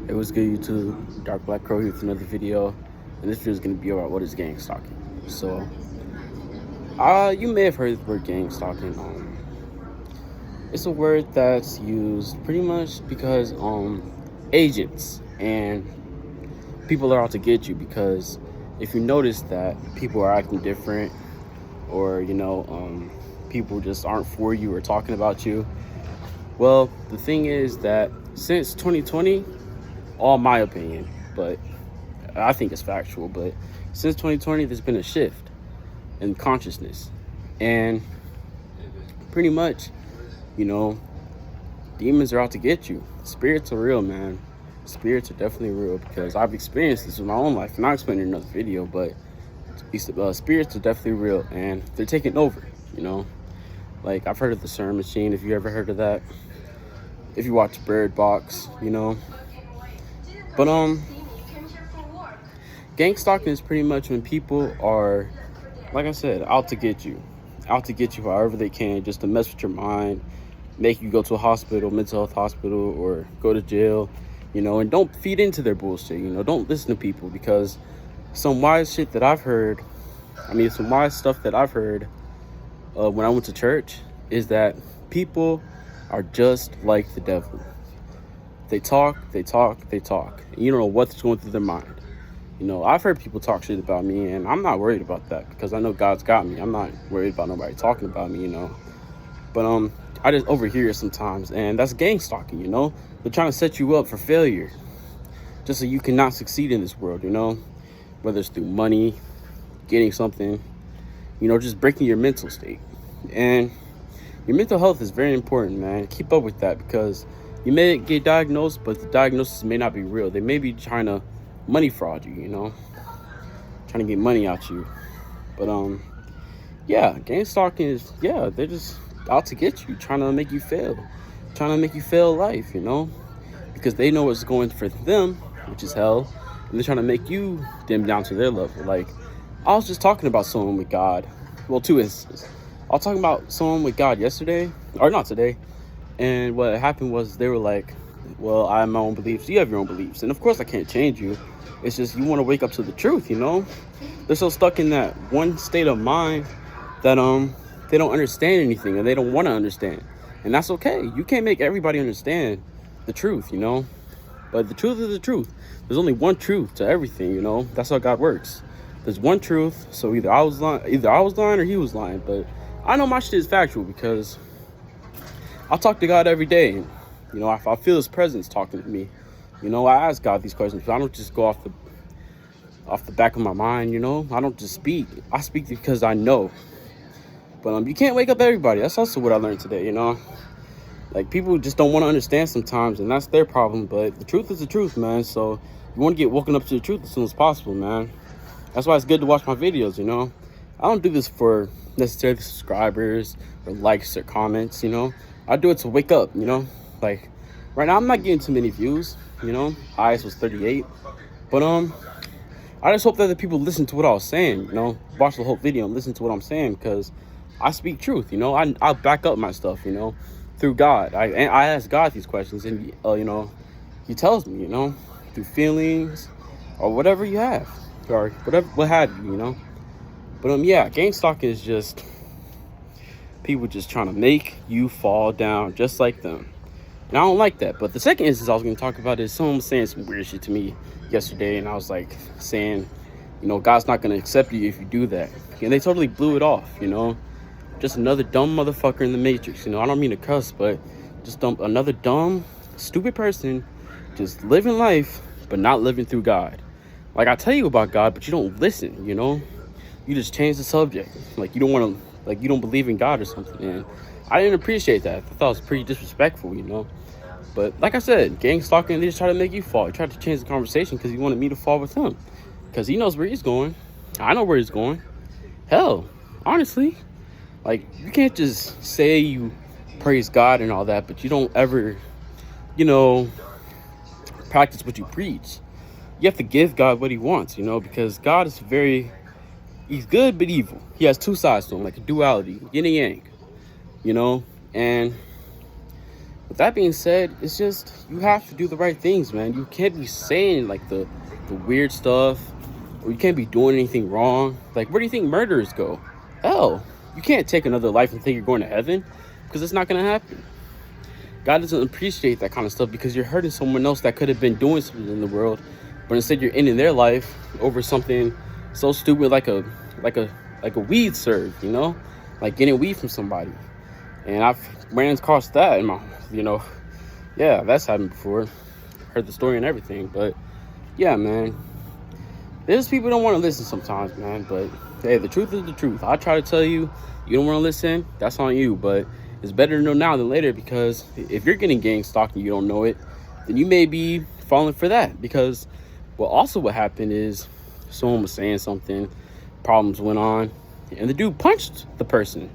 It was good, YouTube. Dark Black Crow here with another video, and this video is going to be about what is gang stalking. So, you may have heard the word gang stalking. It's a word that's used pretty much because agents and people are out to get you. Because if you notice that people are acting different, or people just aren't for you or talking about you. Well, the thing is that since 2020, all my opinion, but I think it's factual, but since 2020, there's been a shift in consciousness. And pretty much, demons are out to get you. Spirits are real, man. Spirits are definitely real, because I've experienced this in my own life, and I'll explain in another video, but spirits are definitely real, and they're taking over, Like, I've heard of the CERN machine, if you ever heard of that. If you watch Bird Box, But, gang stalking is pretty much when people are, like I said, out to get you. Out to get you however they can, just to mess with your mind, make you go to a hospital, mental health hospital, or go to jail, and don't feed into their bullshit, Don't listen to people, because some wise stuff that I've heard when I went to church is that people are just like the devil. They talk. And you don't know what's going through their mind. I've heard people talk shit about me, and I'm not worried about that, because I know God's got me. I'm not worried about nobody talking about me, But I just overhear it sometimes, and that's gang stalking, They're trying to set you up for failure, just so you cannot succeed in this world, Whether it's through money, getting something, just breaking your mental state. And your mental health is very important, man. Keep up with that, because you may get diagnosed, but the diagnosis may not be real. They may be trying to money fraud you, trying to get money out you. But gang stalking is, they're just out to get you, trying to make you fail life, because they know what's going for them, which is hell, and they're trying to make you dim down to their level. Like, I was just talking about someone with God. Well, two instances. I was talking about someone with God yesterday, or not today, and what happened was they were like, well, I have my own beliefs, you have your own beliefs, and of course I can't change you. It's just you want to wake up to the truth, They're so stuck in that one state of mind that they don't understand anything, and they don't want to understand. And that's okay. You can't make everybody understand the truth, But the truth is the truth. There's only one truth to everything, That's how God works. There's one truth, so either I was lying or he was lying. But I know my shit is factual, because I talk to God every day. If I feel his presence talking to me, I ask God these questions. But I don't just go off the back of my mind, I don't just speak. I speak because I know. But you can't wake up everybody. That's also what I learned today, Like, people just don't want to understand sometimes, and that's their problem. But the truth is the truth, man. So you want to get woken up to the truth as soon as possible, man. That's why it's good to watch my videos, I don't do this for necessarily subscribers or likes or comments, I do it to wake up, Like, right now I'm not getting too many views, highest was 38. But I just hope that the people listen to what I was saying, watch the whole video and listen to what I'm saying, because I speak truth, I back up my stuff, through God. I ask God these questions, and he tells me, through feelings or whatever you have, or what have you, But gang stalking is just people just trying to make you fall down just like them. And I don't like that. But the second instance I was going to talk about is someone was saying some weird shit to me yesterday, and I was like saying, God's not going to accept you if you do that. And they totally blew it off, Just another dumb motherfucker in the Matrix. I don't mean to cuss, but just another dumb, stupid person just living life, but not living through God. Like, I tell you about God, but you don't listen, You just change the subject. Like, you don't believe in God or something. And I didn't appreciate that. I thought it was pretty disrespectful, But like I said, gang stalking, they just try to make you fall. He tried to change the conversation because he wanted me to fall with him. Because he knows where he's going. I know where he's going. Hell, honestly. Like, you can't just say you praise God and all that, but you don't ever, practice what you preach. You have to give God what he wants, because God is he's good but evil. He has two sides to him, like a duality, yin and yang, And with that being said, it's just you have to do the right things, man. You can't be saying like the weird stuff, or you can't be doing anything wrong. Like, where do you think murderers go? Hell, you can't take another life and think you're going to heaven, because it's not going to happen. God doesn't appreciate that kind of stuff, because you're hurting someone else that could have been doing something in the world, but instead you're ending their life over something so stupid like a weed serve, you know, like getting weed from somebody. And I've ran across that in my, yeah, that's happened before. Heard the story and everything, but yeah, man. There's people don't want to listen sometimes, man. But hey, the truth is the truth. I try to tell you, you don't want to listen, that's on you. But it's better to know now than later, because if you're getting gang stalked and you don't know it, then you may be falling for that. Because what happened is someone was saying something, problems went on, and the dude punched the person.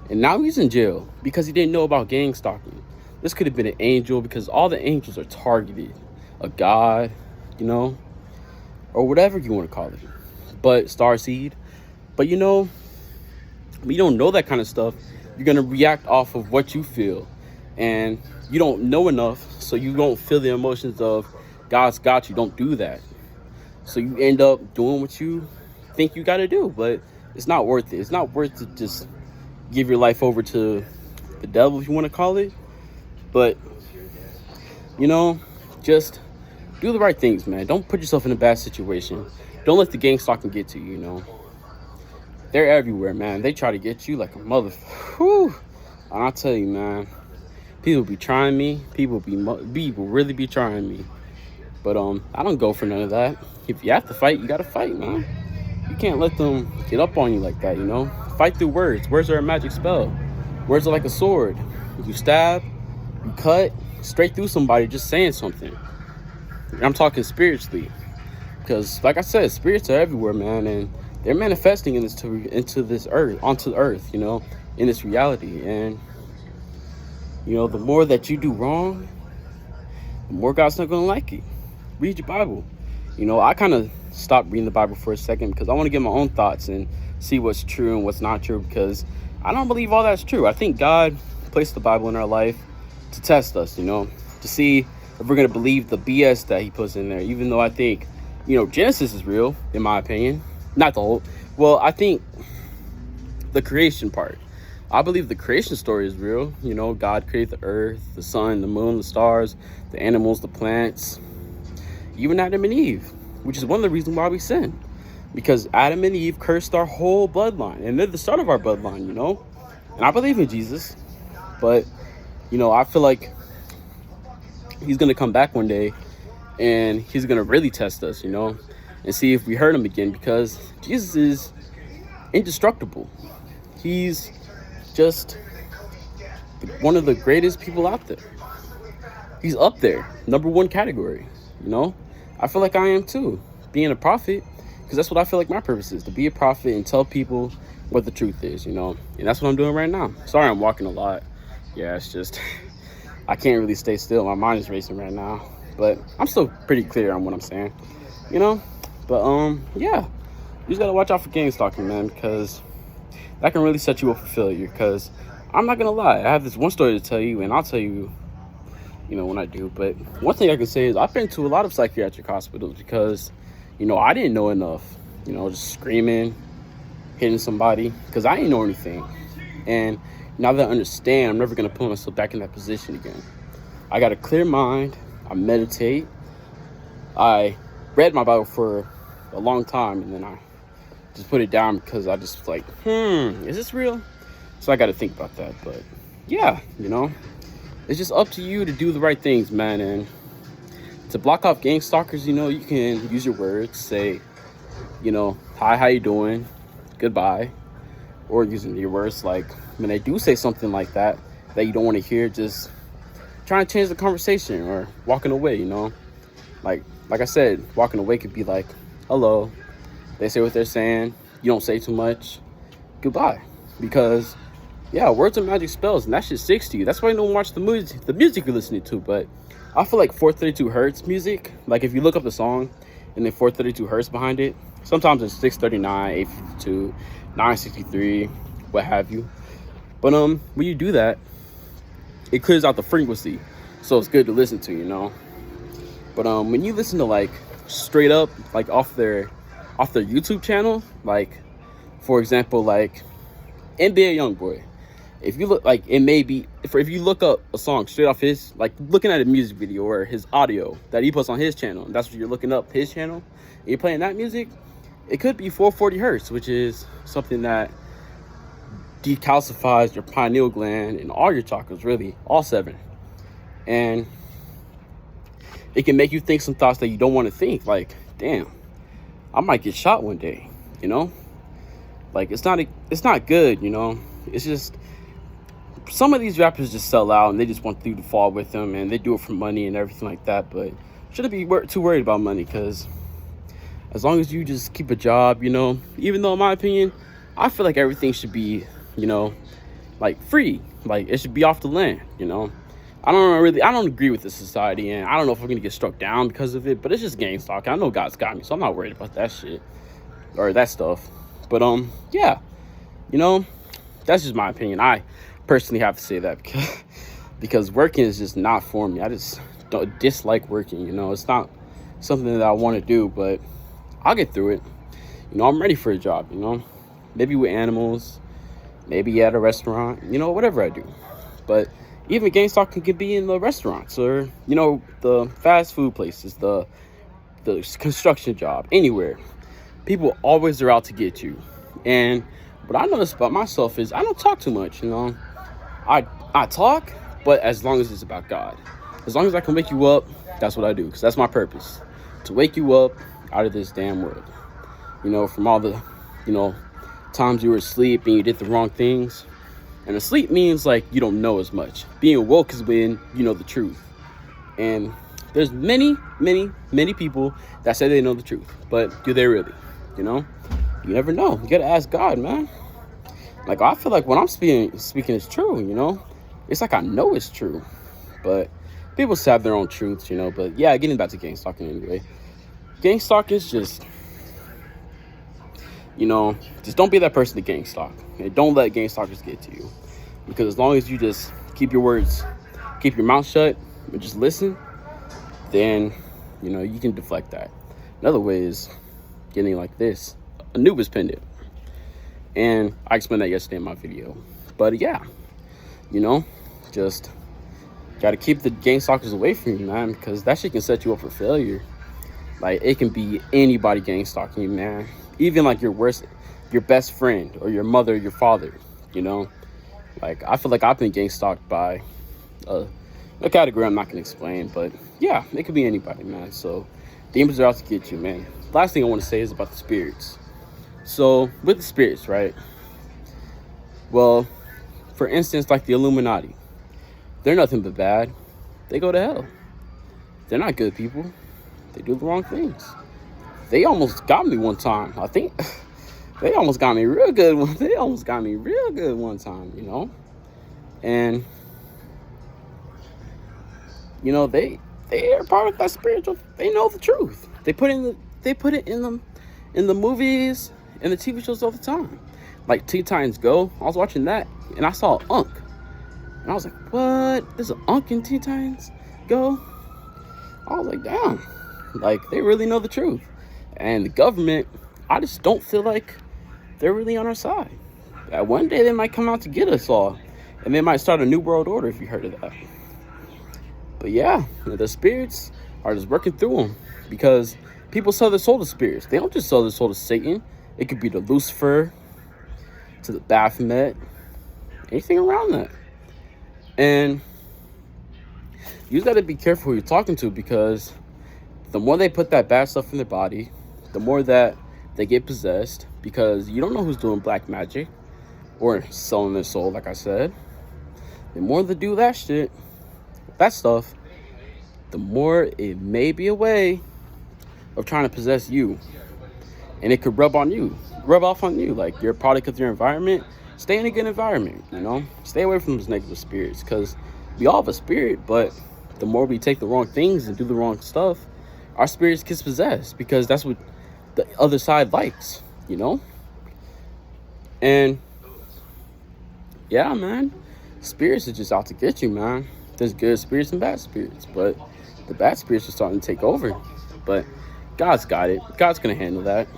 And now he's in jail because he didn't know about gang stalking. This could have been an angel, because all the angels are targeted. A god, or whatever you want to call it. But starseed. But when you don't know that kind of stuff, you're going to react off of what you feel. And you don't know enough, so you don't feel the emotions of God's got you. Don't do that. So you end up doing what you think you got to do. But it's not worth it. It's not worth to just give your life over to the devil, if you want to call it. But, just do the right things, man. Don't put yourself in a bad situation. Don't let the gang stalking get to you, They're everywhere, man. They try to get you like a mother. Whew. And I'll tell you, man, people be trying me. People really be trying me. But I don't go for none of that. If you have to fight, you got to fight, man. You can't let them get up on you like that, Fight through words. Words are a magic spell. Words are like a sword. You stab, you cut straight through somebody just saying something. I'm talking spiritually, because like I said, spirits are everywhere, man, and they're manifesting onto the earth, in this reality. And the more that you do wrong, the more God's not gonna like it. Read your Bible. I kind of stopped reading the Bible for a second, because I want to get my own thoughts and see what's true and what's not true, because I don't believe all that's true. I think God placed the Bible in our life to test us, to see if we're going to believe the BS that he puts in there, even though I think, Genesis is real, in my opinion. Not the whole. Well, I think the creation part. I believe the creation story is real. God created the earth, the sun, the moon, the stars, the animals, the plants, even Adam and Eve, which is one of the reasons why we sin. Because Adam and Eve cursed our whole bloodline, and they're the start of our bloodline, And I believe in Jesus, but, I feel like he's going to come back one day, and he's going to really test us, and see if we hurt him again, because Jesus is indestructible. He's just one of the greatest people out there. He's up there, number one category, I feel like I am too, being a prophet, because that's what I feel like my purpose is, to be a prophet and tell people what the truth is, and that's what I'm doing right now. Sorry, I'm walking a lot. Yeah, it's just, I can't really stay still. My mind is racing right now, but I'm still pretty clear on what I'm saying, but, yeah, you just gotta watch out for gang stalking, man, because that can really set you up for failure. Because I'm not gonna lie, I have this one story to tell you, and I'll tell you, when I do. But one thing I can say is I've been to a lot of psychiatric hospitals, because I didn't know enough, just screaming, hitting somebody, because I didn't know anything. And now that I understand, I'm never going to put myself back in that position again. I got a clear mind. I meditate. I read my Bible for a long time, and then I just put it down, because I just like, is this real? So I got to think about that. But yeah, it's just up to you to do the right things, man. And to block off gang stalkers, you can use your words, say, hi, how you doing? Goodbye. Or using your words, like when they do say something like that you don't want to hear, just trying to change the conversation or walking away, Like I said, walking away could be like, hello. They say what they're saying. You don't say too much. Goodbye. Because, yeah, words are magic spells, and that shit sticks to you. That's why you don't watch the music you're listening to. But I feel like 432 hertz music, like if you look up the song and then 432 hertz behind it, sometimes it's 639, 852, 963, what have you. But when you do that, it clears out the frequency, so it's good to listen to, you know. But when you listen to like straight up like off their YouTube channel, like for example like NBA YoungBoy, if you look like it may be if you look up a song straight off his, like looking at a music video or his audio that he puts on his channel, and that's what you're looking up, his channel, and you're playing that music, it could be 440 hertz, which is something that decalcifies your pineal gland and all your chakras, really all 7, and it can make you think some thoughts that you don't want to think, like damn, I might get shot one day, you know. Like it's not good, you know. It's just some of these rappers just sell out and they just want you to fall with them, and they do it for money and everything like that. But shouldn't be too worried about money, because as long as you just keep a job, you know, even though in my opinion, I feel like everything should be, you know, like free, like it should be off the land, you know. I don't agree with this society, and I don't know if we're gonna get struck down because of it, but it's just Gangstalking. I know God's got me, so I'm not worried about that shit or that stuff. But yeah, you know, that's just my opinion. I personally have to say that because working is just not for me. I just don't dislike working, you know. It's not something that I want to do, but I'll get through it. You know, I'm ready for a job, you know, maybe with animals, maybe at a restaurant, you know, whatever I do. But even Gangstalking could be in the restaurants, or, you know, the fast food places, the construction job, anywhere. People always are out to get you. And what I notice about myself is I don't talk too much, you know. I talk, but as long as it's about God. As long as I can wake you up, that's what I do, because that's my purpose. To wake you up out of this damn world. You know, from all the, you know, times you were asleep and you did the wrong things. And asleep means like you don't know as much. Being woke is when you know the truth. And there's many people that say they know the truth, but do they really? You know, you never know. You gotta ask God, man. Like, I feel like when I'm speaking is true, you know. It's like I know it's true, but people have their own truths, you know. But yeah, getting back to Gangstalking anyway. Gangstalking is just, you know, just don't be that person to gangstalk. And don't let gangstalkers get to you, because as long as you just keep your mouth shut, and just listen, then, you know, you can deflect that. Another way is getting like this, Anubis pendant. And I explained that yesterday in my video. But yeah, you know, just gotta keep the gangstalkers away from you, man, because that shit can set you up for failure. Like, it can be anybody gangstalking you, man. Even like your best friend, or your mother, or your father, you know. Like, I feel like I've been gangstalked by a category I'm not gonna explain, but yeah, it could be anybody, man. So demons are out to get you, man. Last thing I want to say is about the spirits. So with the spirits, right? Well, for instance, like the Illuminati, they're nothing but bad. They go to hell. They're not good people. They do the wrong things. They almost got me one time. I think they almost got me real good. They almost got me real good one time, you know. And you know, they are part of that spiritual. They know the truth. They put it in the movies and the TV shows all the time. Like Teen Titans Go, I was watching that and I saw Unk, and I was like, "What? There's an Unk in Teen Titans Go?" I was like, "Damn!" Like, they really know the truth. And the government, I just don't feel like they're really on our side. One day they might come out to get us all, and they might start a new world order, if you heard of that. But yeah, the spirits are just working through them, because people sell their soul to spirits. They don't just sell their soul to Satan. It could be to Lucifer, to the Baphomet, anything around that. And you just got to be careful who you're talking to, because the more they put that bad stuff in their body, the more that they get possessed, because you don't know who's doing black magic or selling their soul, like I said. The more they do that shit, that stuff, the more it may be a way of trying to possess you. And it could rub off on you. Like, you're a product of your environment. Stay in a good environment, you know? Stay away from those negative spirits, because we all have a spirit, but the more we take the wrong things and do the wrong stuff, our spirits gets possessed, because that's what the other side likes, you know? And yeah, man, spirits are just out to get you, man. There's good spirits and bad spirits, but the bad spirits are starting to take over. But God's got it. God's gonna handle that.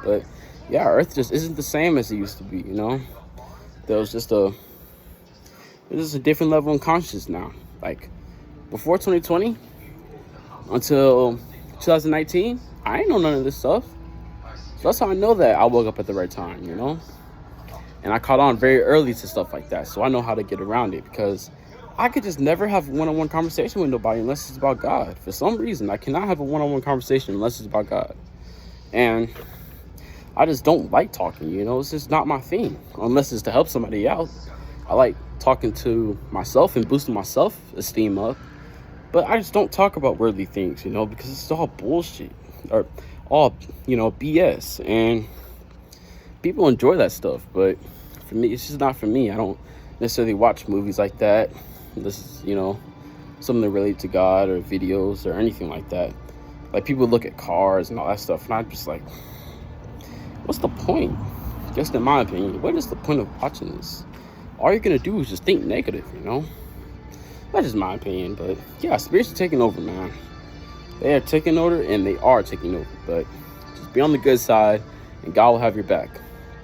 But yeah, Earth just isn't the same as it used to be. There was just a there's just a different level of consciousness now. Like before 2020 until 2019, I ain't know none of this stuff. So that's how I know that I woke up at the right time. And I caught on very early to stuff like that. So I know how to get around it, because I could just never have a one-on-one conversation with nobody unless it's about God. For some reason, I cannot have a one-on-one conversation unless it's about God. And I just don't like talking, It's just not my thing, unless it's to help somebody out. I like talking to myself and boosting my self-esteem up. But I just don't talk about worldly things, because it's all bullshit. Or all, BS. And people enjoy that stuff, but for me, it's just not for me. I don't necessarily watch movies like that. This is, something that relate to God, or videos or anything like that. Like, people look at cars and all that stuff, and I'm just like, what's the point? Just in my opinion, what is the point of watching this? All you're gonna do is just think negative, That's just my opinion, but yeah, spirits are taking over, man. They are taking over, and they are taking over, but just be on the good side, and God will have your back.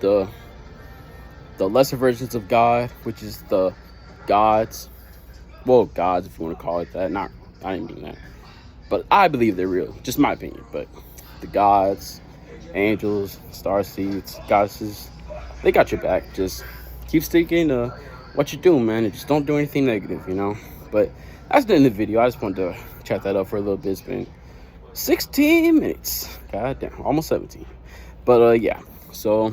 The lesser versions of God, which is the gods, if you want to call it that. I didn't mean that, but I believe they're real. Just my opinion. But the gods, angels, star seeds, goddesses, they got your back. Just keep sticking to what you're doing, man, and just don't do anything negative, But that's the end of the video. I just wanted to chat that up for a little bit. It's been 16 minutes. God damn, almost 17. But yeah, so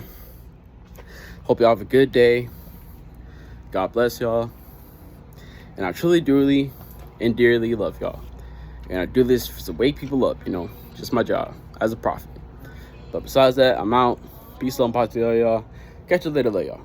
hope y'all have a good day. God bless y'all. And I truly, truly, and dearly love y'all. And I do this to wake people up, just my job as a prophet. But besides that, I'm out. Peace, love, and positivity, y'all. Catch you later, y'all.